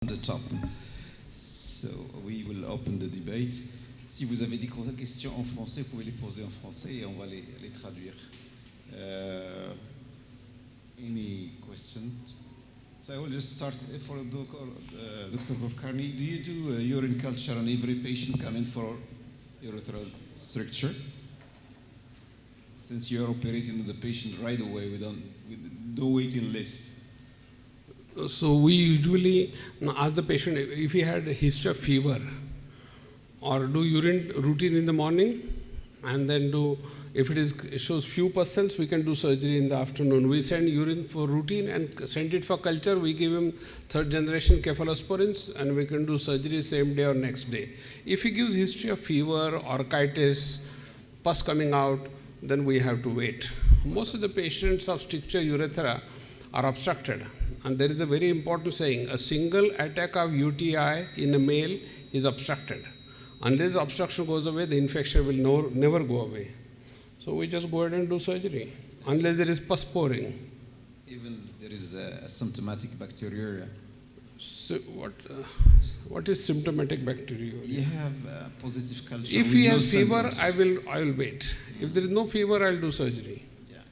the top. So we will open the debate. Si vous avez des questions en français, vous pouvez les poser en français et on va les traduire. Any questions? So I will just start for Dr. Kulkarni. Do you do urine culture on every patient coming for urethral stricture? Since you are operating on the patient right away with no waiting list. So we usually ask the patient if he had a history of fever, or do urine routine in the morning, and then if it shows few percents, we can do surgery in the afternoon. We send urine for routine and send it for culture. We give him third generation cephalosporins and we can do surgery same day or next day. If he gives history of fever, orchitis, pus coming out, then we have to wait. Most of the patients of stricture urethra are obstructed. And there is a very important saying, a single attack of UTI in a male is obstructed. Unless the obstruction goes away, the infection will never go away. So we just go ahead and do surgery, unless there is pus pouring. Even there is a symptomatic bacteriuria. So what is symptomatic bacteriuria? You have positive culture. If he has fever, I will wait. If there is no fever, I will do surgery.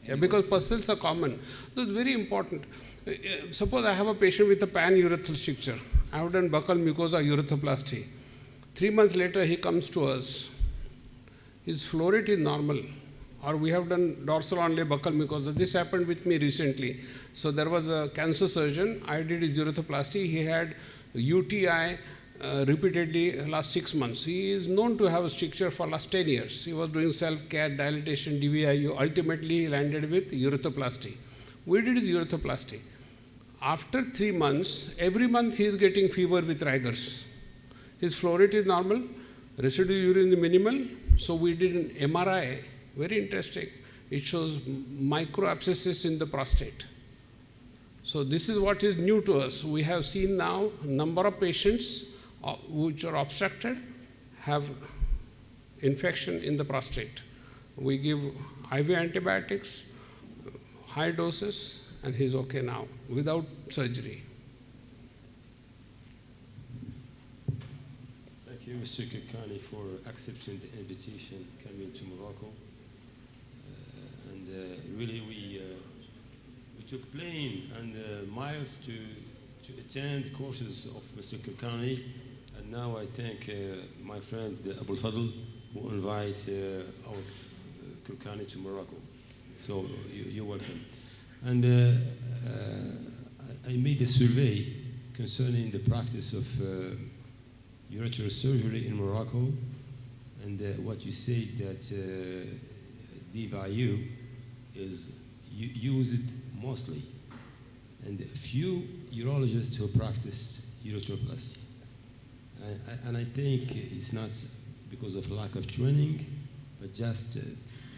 Yeah, because pus cells are common. So it's very important. Suppose I have a patient with a pan-urethral stricture. I have done buccal mucosa urethroplasty. 3 months later, he comes to us. His flow rate is normal. Or we have done dorsal onlay buccal mucosa. This happened with me recently. So there was a cancer surgeon. I did his urethroplasty. He had UTI repeatedly last 6 months. He is known to have a stricture for last 10 years. He was doing self-CAT, dilatation, DVIU. Ultimately, he landed with urethroplasty. We did his urethroplasty. After 3 months, every month he is getting fever with rigors. His flow rate is normal, residue urine is minimal. So we did an MRI, very interesting. It shows micro abscesses in the prostate. So this is what is new to us. We have seen now a number of patients which are obstructed have infection in the prostate. We give IV antibiotics, high doses, and he's okay now, without surgery. Thank you, Mr. Kulkarni, for accepting the invitation coming to Morocco. Really, we took plane and miles to attend courses of Mr. Kulkarni. And now I thank my friend Abu Fadl, who invites our Kulkarni to Morocco. So you're welcome. And I made a survey concerning the practice of urethral surgery in Morocco, and what you say that DVIU is used mostly, and few urologists who practice urethroplasty. And I think it's not because of lack of training, but just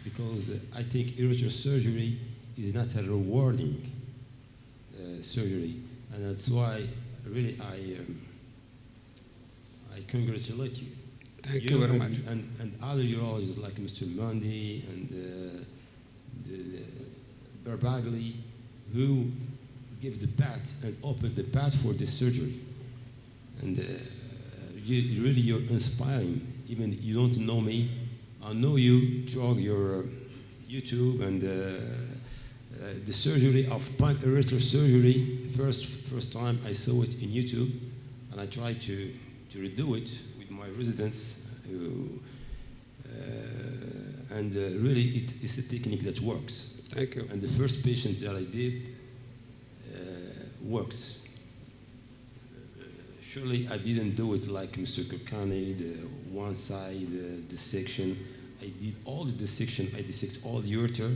because I think urethral surgery is not a rewarding surgery, and that's why really I congratulate you. Thank you very much. And other urologists like Mr. Mundi and Barbagli, who give the path and open the path for this surgery. And you're inspiring. Even you don't know me, I know you through your YouTube and the surgery of pan-urethral surgery. First time I saw it in YouTube, and I tried to redo it with my residents. Really, it's a technique that works. Thank you. And the first patient that I did works. Surely I didn't do it like Mr. Kulkarni, the one side dissection. I did all the dissection. I dissect all the ureter,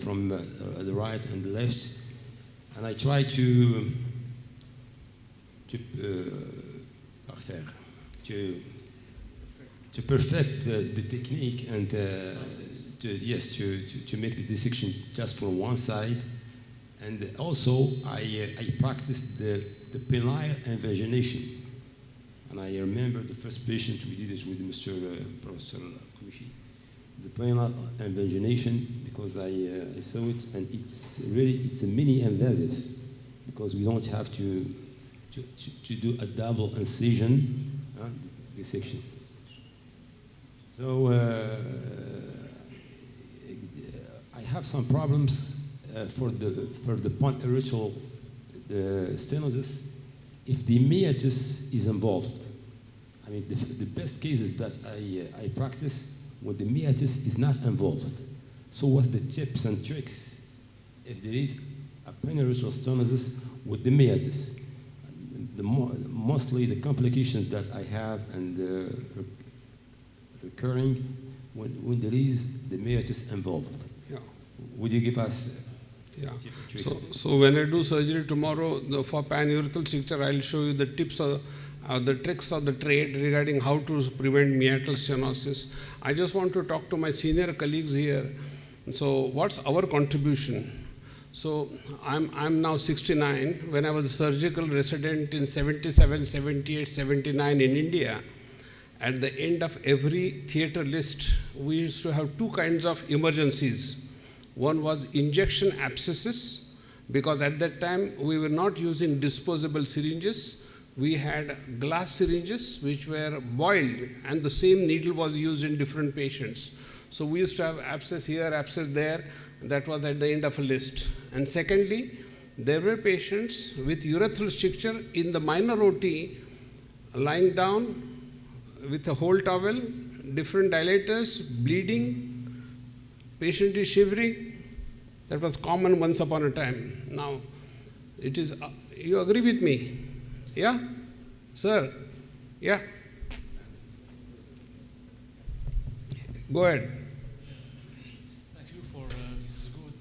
from the right and the left. And I try to perfect the technique and to make the dissection just from one side. And also I practiced the penile invagination. And I remember the first patient we did it with Mr. Professor Joshi. The penile invagination, because I saw it, and it's a mini invasive, because we don't have to to do a double incision dissection. So I have some problems for the polyurethral stenosis if the meatus is involved. I mean, the best cases that I practice when the meatus is not involved. So what's the tips and tricks if there is a polyurethral stenosis with the meatus? Mostly the complications that I have and recurring when there is the meatus involved. Yeah. Would you give us yeah. So when I do surgery tomorrow for panurethral stricture, I'll show you the tips of the tricks of the trade regarding how to prevent meatal stenosis. I just want to talk to my senior colleagues here. So what's our contribution? So I'm now 69. When I was a surgical resident in 77, 78, 79 in India, at the end of every theater list, we used to have two kinds of emergencies. One was injection abscesses, because at that time we were not using disposable syringes. We had glass syringes which were boiled, and the same needle was used in different patients. So we used to have abscess here, abscess there. That was at the end of a list. And secondly, there were patients with urethral stricture in the minor OT, lying down with a whole towel, different dilators, bleeding, patient is shivering. That was common once upon a time. Now, it is, you agree with me? Yeah? Sir? Yeah? Go ahead. Thank you for this good...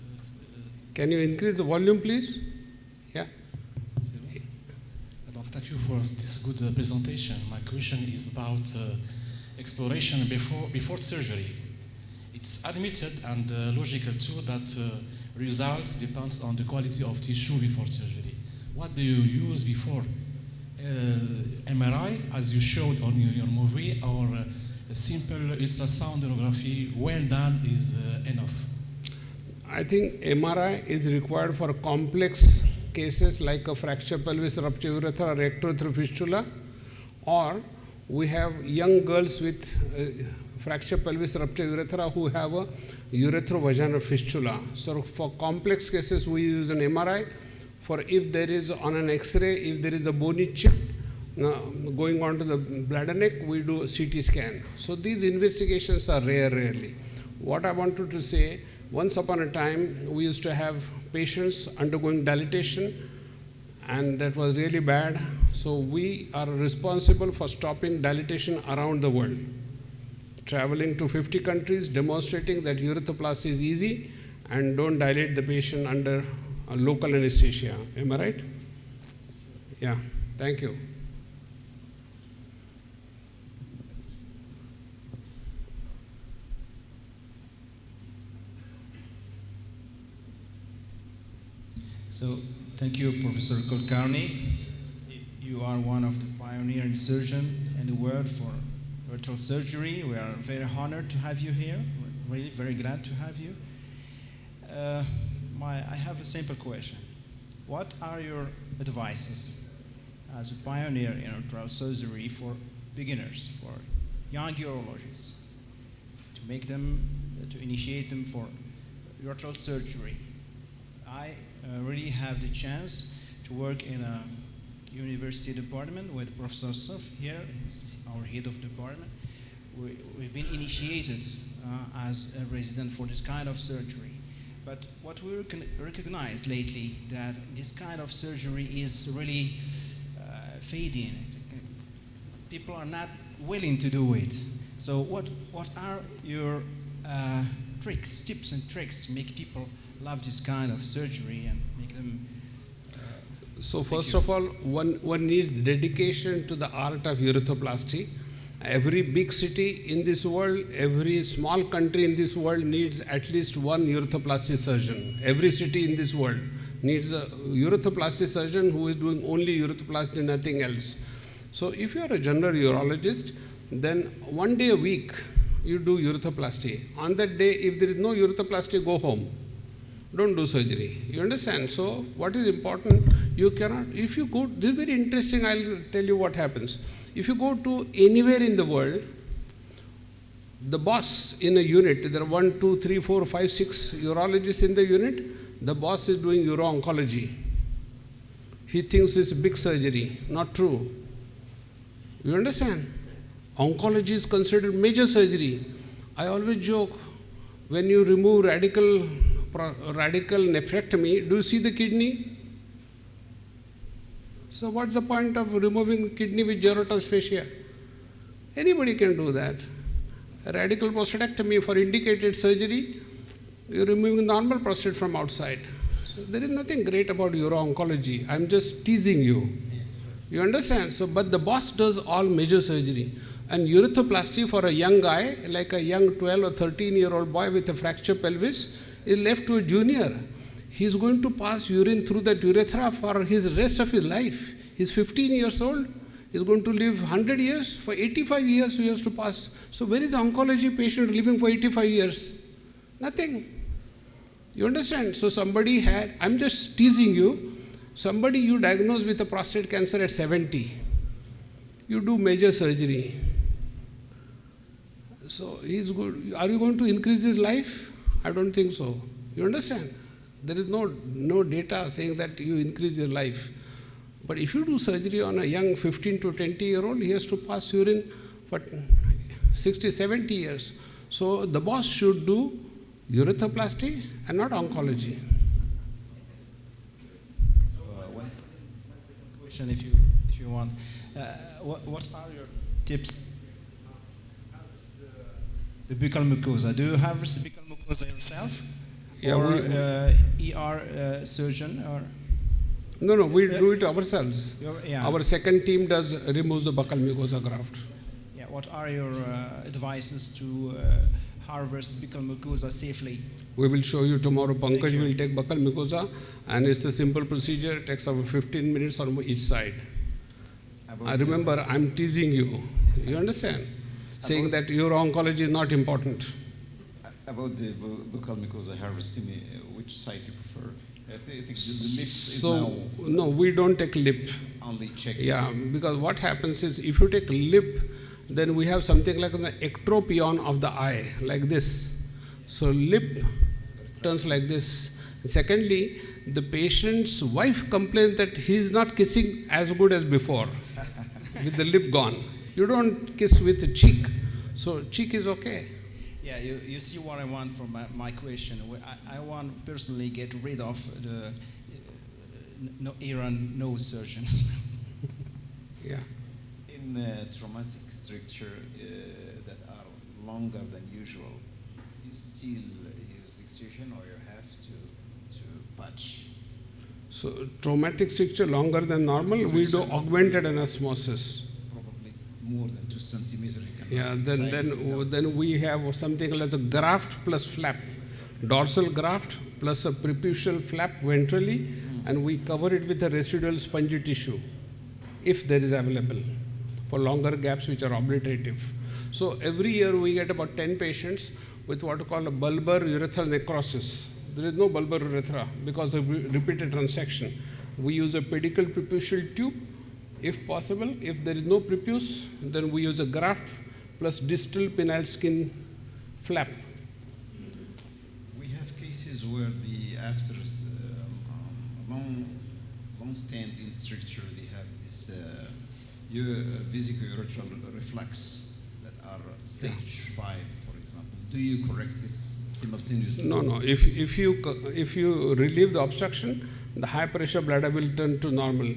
Can you increase the volume, please? Yeah? Thank you for this good presentation. My question is about exploration before surgery. It's admitted and logical too that results depends on the quality of tissue before surgery. What do you use before? MRI, as you showed on your movie, or a simple ultrasound sonography, well done, is enough? I think MRI is required for complex cases like a fracture pelvis rupture urethra or rectourethral fistula, or we have young girls with fracture pelvis rupture urethra who have a urethrovaginal fistula. So for complex cases we use an MRI. For if there is on an X-ray, if there is a bony chip going on to the bladder neck, we do a CT scan. So these investigations are rarely. What I wanted to say, once upon a time, we used to have patients undergoing dilatation, and that was really bad. So we are responsible for stopping dilatation around the world. Traveling to 50 countries, demonstrating that urethroplasty is easy and don't dilate the patient under local anesthesia. Am I right? Yeah, thank you. So, thank you, Professor Kulkarni. You are one of the pioneering surgeons in the world for urethral surgery. We are very honored to have you here. We're really very glad to have you. I have a simple question. What are your advices as a pioneer in urethral surgery for beginners, for young urologists, to initiate them for urethral surgery? I really have the chance to work in a university department with Professor Saf here, our head of department. We've been initiated as a resident for this kind of surgery. But what we recognize lately, that this kind of surgery is really fading. People are not willing to do it. So what are your tips and tricks to make people love this kind of surgery and make them... So first of all, one needs dedication to the art of urethroplasty. Every big city in this world, every small country in this world needs at least one urethroplasty surgeon. Every city in this world needs a urethroplasty surgeon who is doing only urethroplasty, nothing else. So if you are a general urologist, then one day a week you do urethroplasty. On that day, if there is no urethroplasty, go home. don't do surgery. You understand? So what is important, you cannot, if you go, this is very interesting, I'll tell you what happens. If you go to anywhere in the world, the boss in a unit, there are 1, 2, 3, 4, 5, 6 urologists in the unit, the boss is doing uro-oncology. He thinks it's big surgery. Not true. You understand? Oncology is considered major surgery. I always joke, when you remove radical nephrectomy, do you see the kidney? So what's the point of removing the kidney with gyrotous fascia? Anybody can do that. A radical prostatectomy for indicated surgery, you're removing normal prostate from outside. So there is nothing great about uro-oncology. I'm just teasing you. You understand? So, but the boss does all major surgery. And urethroplasty for a young guy, like a young 12 or 13-year-old boy with a fractured pelvis, is left to a junior. He's going to pass urine through that urethra for his rest of his life. He's 15 years old. He's going to live 100 years. For 85 years, he has to pass. So where is the oncology patient living for 85 years? Nothing. You understand? So somebody had, I'm just teasing you, somebody you diagnose with a prostate cancer at 70. You do major surgery. So he's good. Are you going to increase his life? I don't think so. You understand? There is no data saying that you increase your life. But if you do surgery on a young 15 to 20-year-old, he has to pass urine for 60, 70 years. So the boss should do urethroplasty and not oncology. One second question, if you want. What are your tips? The buccal mucosa. Do you have buccal mucosa yourself? Yeah, or ER surgeon or? No, we do it ourselves. Yeah. Our second team removes the buccal mucosa graft. Yeah. What are your advices to harvest buccal mucosa safely? We will show you tomorrow. Pankaj will take buccal mucosa, and it's a simple procedure. It takes about 15 minutes on each side. I remember, I'm teasing you. You understand? Saying that uro-oncology is not important. About the buccal mucosa harvesting, which site you prefer? I think the lips is So, now no, we don't take lip. only checked. Yeah, because what happens is, if you take lip, then we have something like an ectropion of the eye, like this. So lip turns like this. Secondly, the patient's wife complains that he is not kissing as good as before, with the lip gone. You don't kiss with the cheek, so cheek is okay. Yeah, you see what I want from my question. I want personally get rid of the ear and nose surgeon. Yeah. In traumatic structure that are longer than usual, you still use excision or you have to patch? So traumatic stricture longer than normal, we do augmented anastomosis. Probably more than 2 centimeters. Yeah, then we have something like a graft plus flap, dorsal graft plus a preputial flap ventrally, and we cover it with a residual spongy tissue, if there is available, for longer gaps which are obliterative. So every year we get about 10 patients with what we call a bulbar urethral necrosis. There is no bulbar urethra because of repeated transection. We use a pedicle preputial tube. If possible, if there is no prepuce, then we use a graft plus distal penile skin flap. We have cases where after long-standing structure, they have this vesico-urethral reflux that are stage 5, for example. Do you correct this simultaneously? No. If you relieve the obstruction, the high pressure bladder will turn to normal.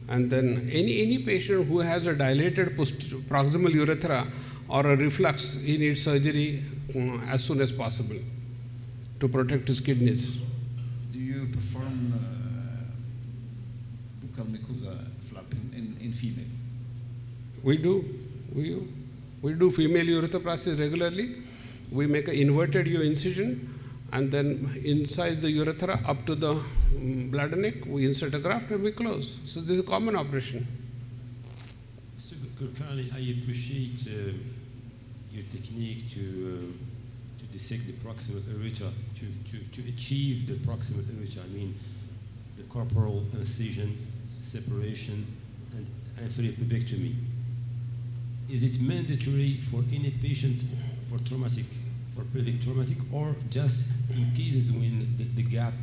And then any patient who has a dilated proximal urethra or a reflux, he needs surgery as soon as possible to protect his kidneys. Do you perform buccal mucosa flap in female? We do female urethroplasty regularly. We make an inverted U incision, and then inside the urethra up to the bladder neck, we insert a graft and we close. So this is a common operation. Mr. Kulkarni, I appreciate your technique to dissect the proximal aorta to achieve the proximal aorta. I mean, the corporal incision, separation, and inferior pubectomy. Is it mandatory for any patient for pelvic traumatic, or just in cases when the gap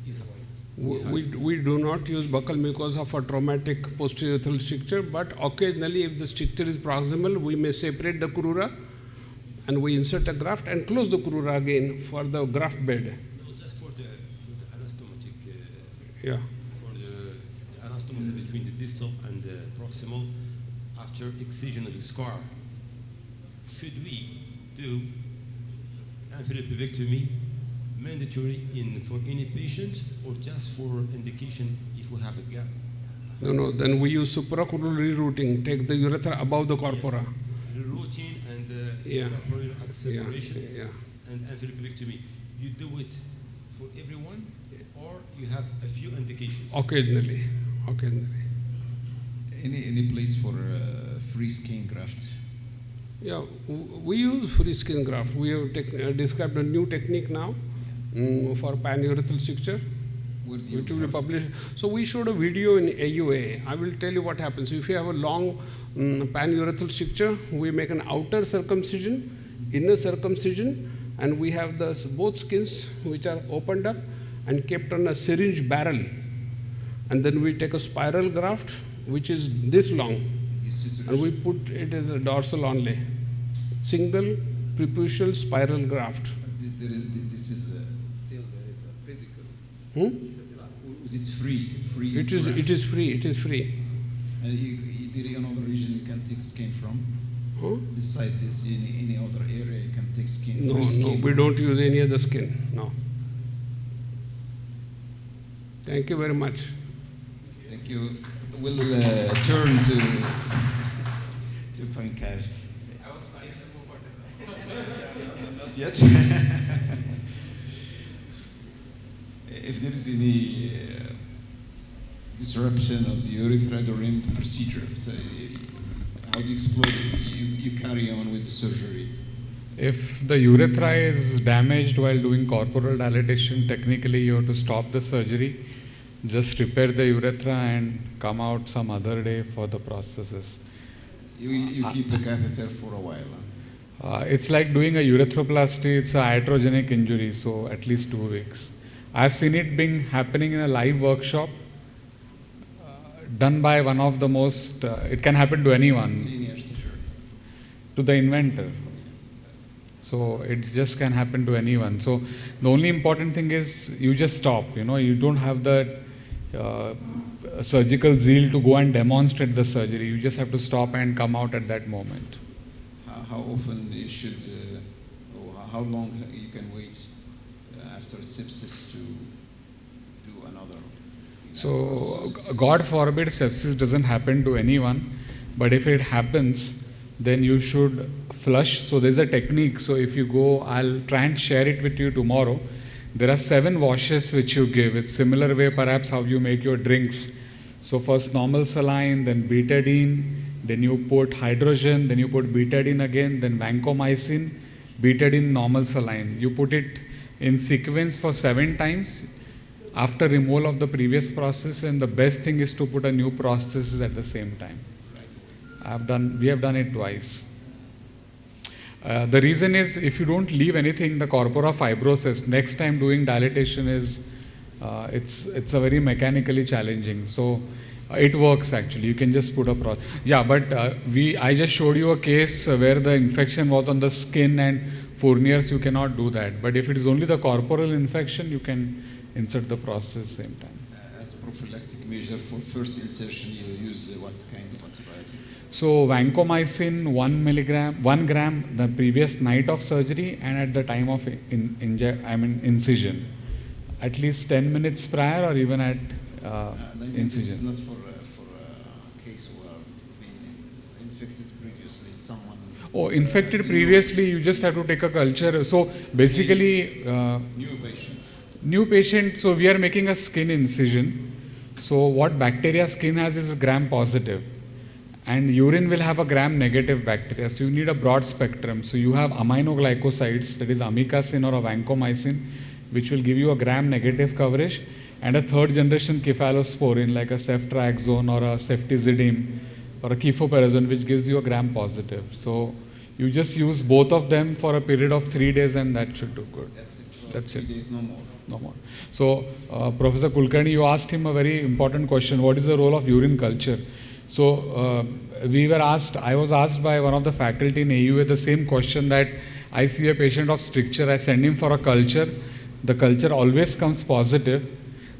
is high? We do not use buccal mucosa for traumatic posterior urethral stricture, but occasionally if the stricture is proximal, we may separate the crura and we insert a graft and close the crura again for the graft bed. No, just for the anastomotic. Yeah. For the anastomosis between the distal and the proximal after excision of the scar. Should we do inferior pubectomy mandatory for any patient, or just for indication if we have a gap? No, then we use supracrural rerouting, take the urethra above the corpora. Yes. Rerouting and Yeah. corporal separation Yeah. and inferior pubectomy. You do it for everyone, or you have a few indications? Occasionally. Any place for free skin graft? Yeah, we use free skin graft. We have described a new technique now for panurethral stricture, Where do you which will be have- published. So we showed a video in AUA. I will tell you what happens. If you have a long panurethral stricture, we make an outer circumcision, inner circumcision, and we have both skins which are opened up and kept on a syringe barrel. And then we take a spiral graft, which is this long, and we put it as a dorsal onlay. Single preputial spiral graft. This is still there is a pedicle. Hmm? Is it free? Free. It is free. And there is another region you can take skin from. Huh? Beside this, any other area you can take skin. No, free skin. we don't use any other skin. No. Thank you very much. Thank you. We'll turn to Pankaj. Not yet. If there is any disruption of the urethra during the procedure, so how do you explore this? You carry on with the surgery. If the urethra is damaged while doing corporal dilatation, technically you have to stop the surgery, just repair the urethra and come out some other day for the processes. You keep a catheter for a while. Huh? It's like doing a urethroplasty, it's a iatrogenic injury, so at least 2 weeks. I've seen it being happening in a live workshop done by one of the most, it can happen to anyone, Seniors, sure. to the inventor. So it just can happen to anyone. So the only important thing is you just stop, you don't have that surgical zeal to go and demonstrate the surgery. You just have to stop and come out at that moment. How often you should, or how long you can wait after sepsis to do another? So God forbid sepsis doesn't happen to anyone, but if it happens, then you should flush. So there's a technique. So if you go, I'll try and share it with you tomorrow. There are 7 washes which you give. It's similar way perhaps how you make your drinks. So first normal saline, then betadine, then you put hydrogen, then you put betadine again, then vancomycin, betadine, normal saline. You put it in sequence for 7 times after removal of the previous process, and the best thing is to put a new process at the same time. We have done it twice. The reason is if you don't leave anything, the corpora fibrosis, next time doing dilatation is, it's a very mechanically challenging. So it works actually, you can just put a process. Yeah, but I just showed you a case where the infection was on the skin and fourniers, you cannot do that. But if it is only the corporal infection, you can insert the process same time. As a prophylactic measure for first insertion, you use what kind of antibiotic? So vancomycin 1 gram the previous night of surgery and at the time of incision, at least 10 minutes prior or even at This is incision. not for a case who have been infected previously. Someone. Oh, infected previously, you just have to take a culture. So basically, New patients. new patient. So we are making a skin incision. So what bacteria skin has is gram positive. And urine will have a gram-negative bacteria, so you need a broad spectrum. So you have aminoglycosides, that is amikacin or a vancomycin, which will give you a gram-negative coverage, and a third-generation cephalosporin like a ceftriaxone or a ceftizidime or a cefoperazone, which gives you a gram-positive. So you just use both of them for a period of 3 days, and that should do good. That's it. 3 days, no more. No more. So, Professor Kulkarni, you asked him a very important question. What is the role of urine culture? So, I was asked by one of the faculty in AUA the same question, that I see a patient of stricture, I send him for a culture, the culture always comes positive,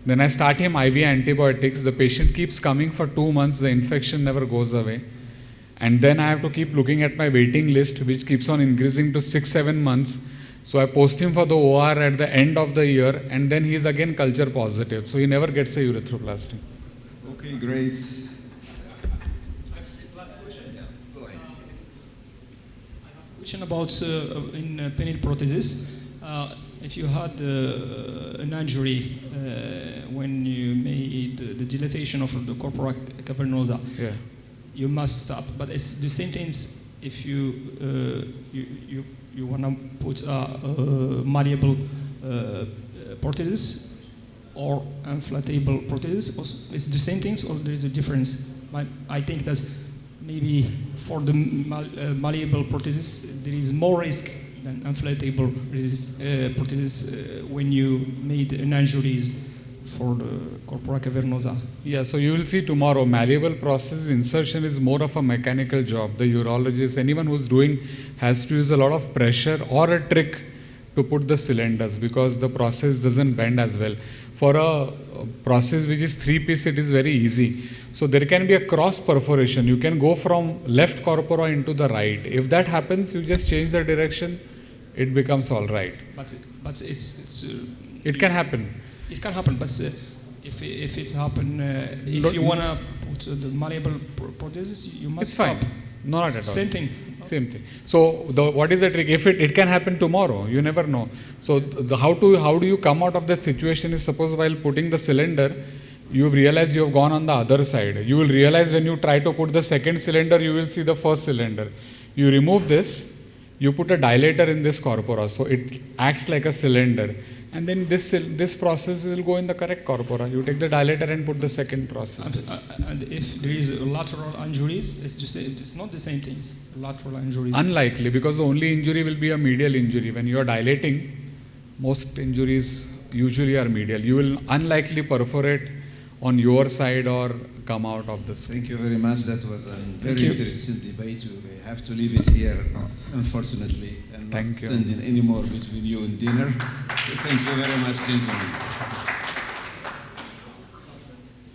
then I start him IV antibiotics, the patient keeps coming for 2 months, the infection never goes away. And then I have to keep looking at my waiting list, which keeps on increasing to 6-7 months. So I post him for the OR at the end of the year, and then he is again culture positive. So he never gets a urethroplasty. Okay, great. Question about in penile prosthesis. If you had an injury when you made the dilatation of the corpora cavernosa, Yeah. you must stop. But it's the same thing if you want to put a malleable prosthesis or inflatable prosthesis. It's the same things, or there is a difference? I think that maybe for the malleable prosthesis there is more risk than inflatable prosthesis when you made an injuries for the corpora cavernosa. Yeah, so you will see tomorrow, malleable process insertion is more of a mechanical job. The urologist, anyone who's doing, has to use a lot of pressure or a trick to put the cylinders, because the process doesn't bend as well. For a process which is 3-piece, it is very easy. So there can be a cross perforation. You can go from left corpora into the right. If that happens, you just change the direction, it becomes all right. But It can happen. It can happen, but if it's happen, if you wanna put the malleable prosthesis, you must It's fine. stop. Not at all. Same thing. Same thing. So what is the trick? If it can happen tomorrow, you never know. So how do you come out of that situation is, suppose while putting the cylinder, you realize you have gone on the other side. You will realize when you try to put the second cylinder, you will see the first cylinder. You remove this, you put a dilator in this corpora, so it acts like a cylinder. And then this process will go in the correct corpora. You take the dilator and put the second process. And if there is lateral injuries, it's not the same thing. Lateral injuries. Unlikely, because the only injury will be a medial injury. When you are dilating, most injuries usually are medial. You will unlikely perforate on your side or come out of the skin. Thank you very much. That was a very interesting debate. We have to leave it here, unfortunately, and not Thank you. stand in any more between you and dinner. So thank you very much, gentlemen.